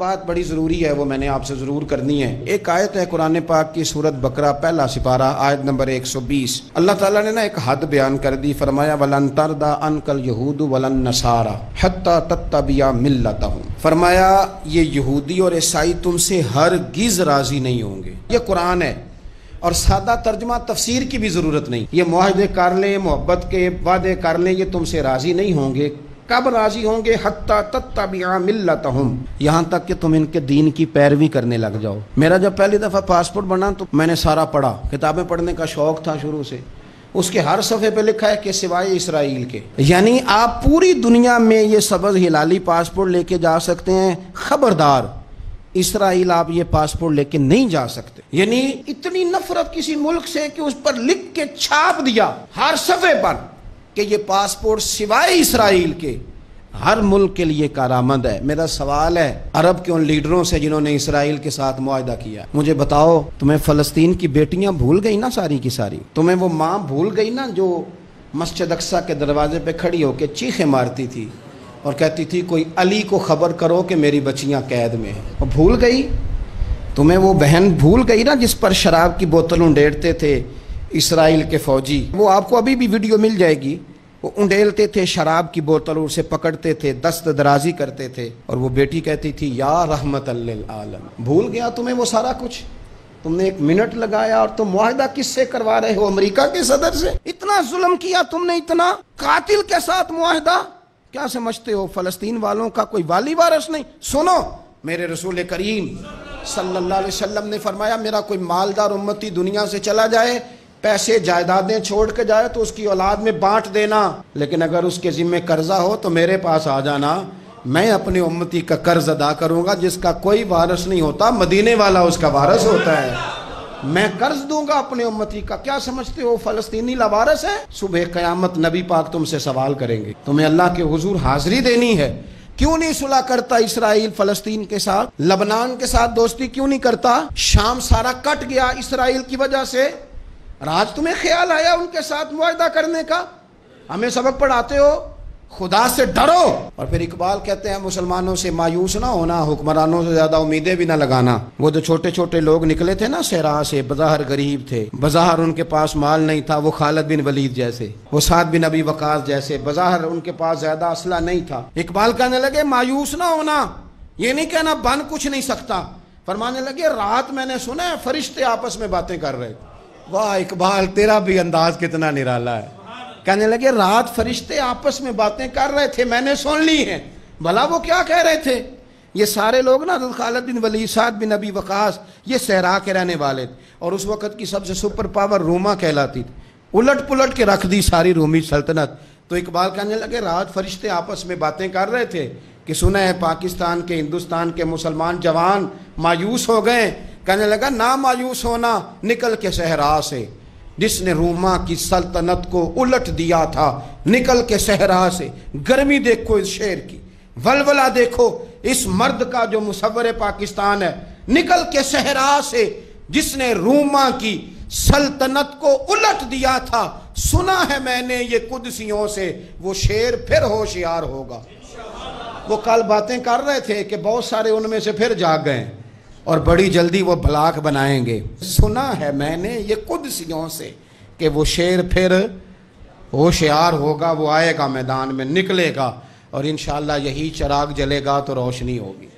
بات بڑی ضروری ہے، وہ میں نے آپ سے ضرور کرنی ہے۔ ایک آیت ہے قرآن پاک کی سورۃ بقرہ پہلا سپارہ آیت نمبر 120۔ اللہ تعالیٰ نے ایک حد بیان کر دی، فرمایا وَلَن تَرْضَىٰ عَنْكَ الْيَهُودُ وَلَا النَّصَارَىٰ حَتَّىٰ تَتَّبِعَ مِلَّتَهُمْ۔ فرمایا یہ یہودی اور عیسائی تم سے ہرگز راضی نہیں ہوں گے۔ یہ قرآن ہے اور سادہ ترجمہ تفسیر کی بھی ضرورت نہیں۔ یہ معاہدے کر لیں، محبت کے وعدے کر لیں، یہ تم سے راضی نہیں ہوں گے۔ کب راضی ہوں گے؟ حتیٰ تتبع ملتہم، یہاں تک کہ تم ان کے دین کی پیروی کرنے لگ جاؤ۔ میرا جب پہلی دفعہ پاسپورٹ بنا تو میں نے سارا پڑھا، کتابیں پڑھنے کا شوق تھا شروع سے۔ اس کے ہر صفحے پہ لکھا ہے کہ سوائے اسرائیل کے، یعنی آپ پوری دنیا میں یہ سبز ہلالی پاسپورٹ لے کے جا سکتے ہیں، خبردار اسرائیل آپ یہ پاسپورٹ لے کے نہیں جا سکتے۔ یعنی اتنی نفرت کسی ملک سے کہ اس پر لکھ کے چھاپ دیا ہر صفحے پر کہ یہ پاسپورٹ سوائے اسرائیل کے ہر ملک کے لیے کارآمد ہے۔ میرا سوال ہے عرب کے ان لیڈروں سے جنہوں نے اسرائیل کے ساتھ معاہدہ کیا، مجھے بتاؤ تمہیں فلسطین کی بیٹیاں بھول گئی نا ساری کی ساری؟ تمہیں وہ ماں بھول گئی نا جو مسجد اقصیٰ کے دروازے پہ کھڑی ہو کے چیخیں مارتی تھی اور کہتی تھی کوئی علی کو خبر کرو کہ میری بچیاں قید میں ہیں؟ وہ بھول گئی؟ تمہیں وہ بہن بھول گئی نا جس پر شراب کی بوتل انڈیڑتے تھے اسرائیل کے فوجی؟ وہ آپ کو ابھی بھی ویڈیو مل جائے گی، وہ انڈیلتے تھے شراب کی بوتل اور اسے پکڑتے تھے، دست درازی کرتے تھے، اور وہ بیٹی کہتی تھی یا رحمت للعالم۔ بھول گیا تمہیں وہ سارا کچھ؟ تم نے 1 منٹ لگایا اور تم معاہدہ کس سے کروا رہے ہو؟ امریکہ کے صدر سے؟ اتنا ظلم کیا تم نے، اتنا قاتل کے ساتھ معاہدہ؟ کیا سمجھتے ہو فلسطین والوں کا کوئی والی وارث نہیں؟ سنو، میرے رسول کریم صلی اللہ علیہ وسلم نے فرمایا میرا کوئی مالدار امتی دنیا سے چلا جائے، پیسے جائیدادیں چھوڑ کے جائے تو اس کی اولاد میں بانٹ دینا، لیکن اگر اس کے ذمہ قرضہ ہو تو میرے پاس آ جانا، میں اپنے امتی کا قرض ادا کروں گا۔ جس کا کوئی وارث نہیں ہوتا مدینے والا اس کا وارث ہوتا ہے، میں قرض دوں گا اپنے امتی کا۔ کیا سمجھتے ہو فلسطینی لاوارث ہے؟ صبح قیامت نبی پاک تم سے سوال کریں گے، تمہیں اللہ کے حضور حاضری دینی ہے۔ کیوں نہیں صلح کرتا اسرائیل فلسطین کے ساتھ؟ لبنان کے ساتھ دوستی کیوں نہیں کرتا؟ شام سارا کٹ گیا اسرائیل کی وجہ سے، آج تمہیں خیال آیا ان کے ساتھ معاہدہ کرنے کا؟ ہمیں سبق پڑھاتے ہو خدا سے ڈرو۔ اور پھر اقبال کہتے ہیں مسلمانوں سے مایوس نہ ہونا، حکمرانوں سے زیادہ امیدیں بھی نہ لگانا۔ وہ جو چھوٹے چھوٹے لوگ نکلے تھے نا صحرا سے، بظاہر غریب تھے، بظاہر ان کے پاس مال نہیں تھا، وہ خالد بن ولید جیسے، وہ سعد بن ابی وقاص جیسے، بظاہر ان کے پاس زیادہ اسلحہ نہیں تھا۔ اقبال کہنے لگے مایوس نہ ہونا، یہ نہیں کہنا بن کچھ نہیں سکتا، فرمانے لگے رات میں نے سنا ہے فرشتے آپس میں باتیں کر رہے تھے۔ واہ اقبال تیرا بھی انداز کتنا نرالا ہے۔ کہنے لگے رات فرشتے آپس میں باتیں کر رہے تھے، میں نے سن لی ہیں۔ بھلا وہ کیا کہہ رہے تھے؟ یہ سارے لوگ نا خالد بن ولید، سعد بن ابی وقاص، یہ صحرا کے رہنے والے تھے، اور اس وقت کی سب سے سپر پاور روما کہلاتی تھی، الٹ پلٹ کے رکھ دی ساری رومی سلطنت۔ تو اقبال کہنے لگے رات فرشتے آپس میں باتیں کر رہے تھے کہ سنا ہے پاکستان کے، ہندوستان کے مسلمان جوان مایوس ہو گئے۔ کہنے لگا نہ مایوس ہونا، نکل کے صحرا سے، جس نے روما کی سلطنت کو الٹ دیا تھا، نکل کے صحرا سے۔ گرمی دیکھو اس شعر کی، ولولہ دیکھو اس مرد کا جو مصور پاکستان ہے، نکل کے صحرا سے جس نے روما کی سلطنت کو الٹ دیا تھا، سنا ہے میں نے یہ قدسیوں سے، وہ شعر پھر ہوشیار ہوگا۔ وہ کل باتیں کر رہے تھے کہ بہت سارے ان میں سے پھر جاگ گئے اور بڑی جلدی وہ بلاک بنائیں گے۔ سنا ہے میں نے یہ قدسیوں سے کہ وہ شعر پھر ہوشیار ہوگا، وہ آئے گا میدان میں، نکلے گا، اور انشاءاللہ یہی چراغ جلے گا تو روشنی ہوگی۔